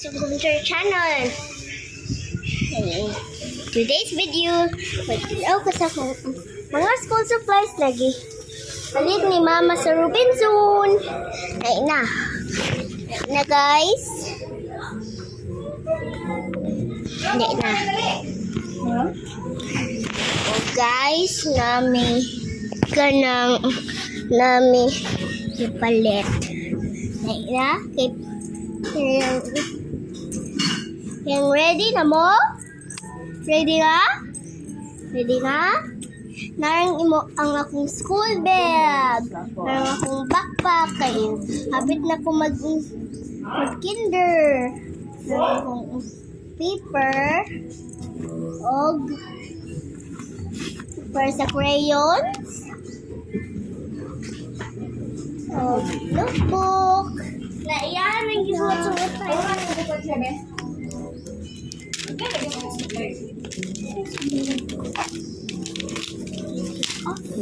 Computer channel. Today's video, mag-ilaw ko sa mga school supplies lagi. Balik ni Mama sa Robinson. Ay na guys. Hindi na. Oh guys, nami ipalit. Ay na. Yang ready na mo? Ready na? Ready na? Narang imo ang akong school bag. Narang akong backpack kayo. Habit na ko mag-kinder. Narang akong paper. Og para sa crayons. Og notebook. Naiyan ang gisuot-suot tayo.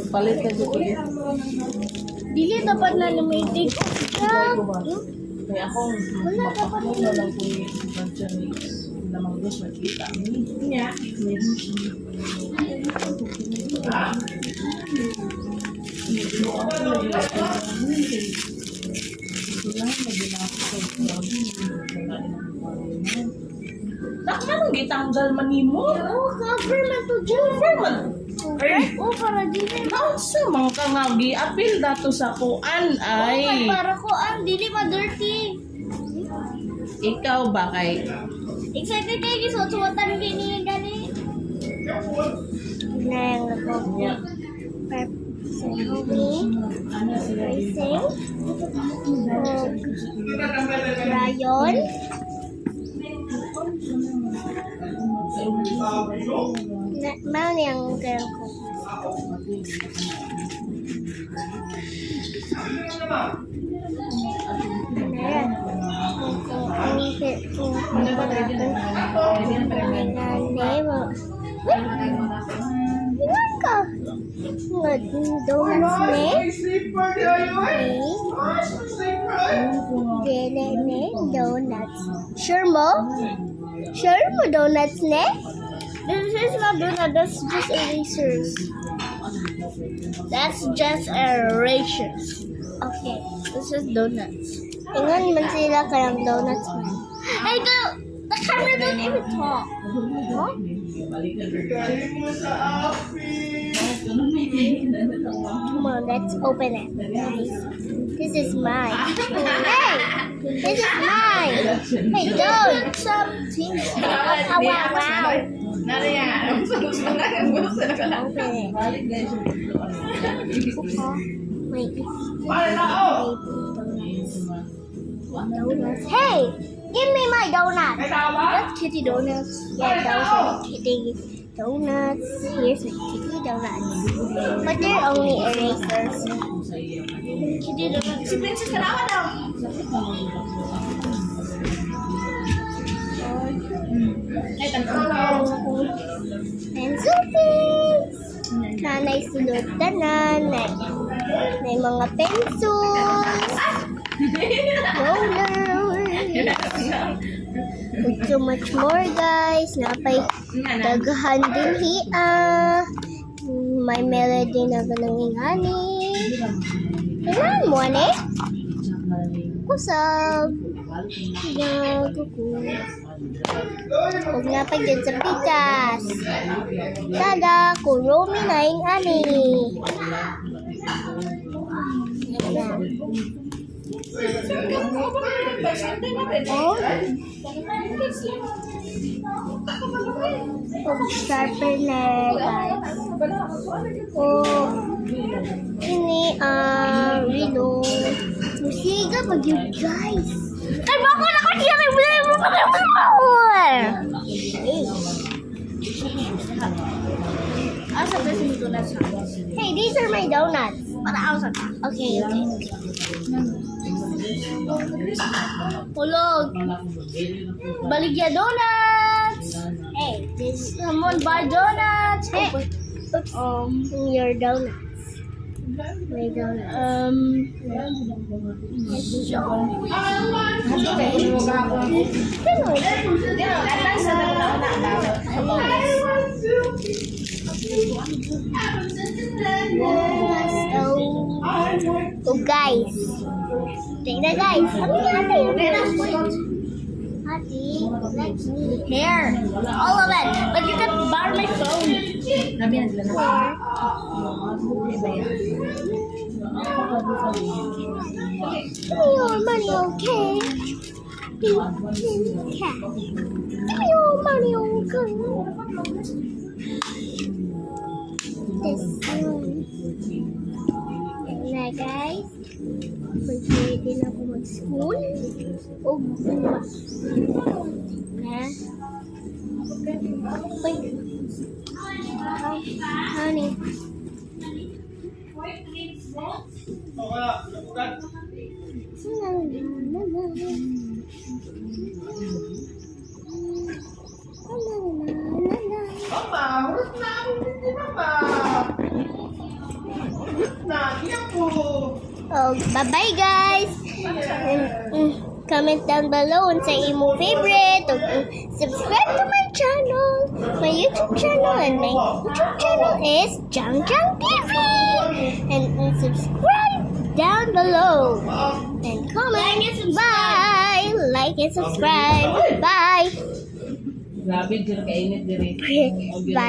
Palit ka dito. Dili dapat na limited. Kaya ako, Wala dapat na lang po yung lamang dos magkita. Niya. Meron siya. Anong gitanggal man nimo? Oh, cover man to dyan. Oh, para dili. Sa mga nga gi-appeal dato sa kuan ay. Para ko ang dili ma-dirty. Ikaw ba kay Excited kayo gisuot-suotan gini gani. Nang ako. Racing. Rayon. Mana yang kaya ko? Donuts. Sure mo? Sure mo donuts ne? This is not donut, that's just erasers. That's just erasers. Okay, this is donuts. Tingnan man sila kayang donuts man. Hey, the camera don't even talk. Huh? Come on, let's open it, guys. This is mine. Hey! This is mine! Hey, don't! Something. Wow. Open it. Wait. Donuts. Hey! Give me my donut. That's kitty donuts. Yeah, those are kitty donuts. Here's my kitty donuts. But they're only erasers. Kitty donuts. Si Princess, kanawa daw. Pencil case. Nanay sulod tanan. May mga pencils. With so much more guys. Napay daghan din hiya. May melody na ganang ingani. Kailan mo ane? Kusab. Huwag na pa dyan sa pikas. Tada, kurumi na yung ani. Oh, sharpener guys. Oh, ini rilo. Musiga pag yun guys. Ay, bako na kasi yung blame mo pa kayo donuts. Hey, these are my donuts. Okay. Hulog. Baligya donuts. Hey, this someone buy donuts. Hey, your donuts. My donuts. So guys, tingnan guys. Ano yung ate yung Ate, let me hair. All of it. But you can borrow my phone. Sabi na sila na. Give me your money, okay? Okay. Give me your money, okay? This one. Na guys, mag-ready na ako mag-school. O bukas. Na? Wait. Honey. Mama, urut na ako hindi mama. Urut na, iyak po. Oh, bye-bye guys. Comment down below and say imo favorite. Subscribe to my channel. My YouTube channel and my YouTube channel is Jang Jang TV. And subscribe down below. And comment. Bye. Like and subscribe. Bye. Grabe, dito kainit diri. Bye.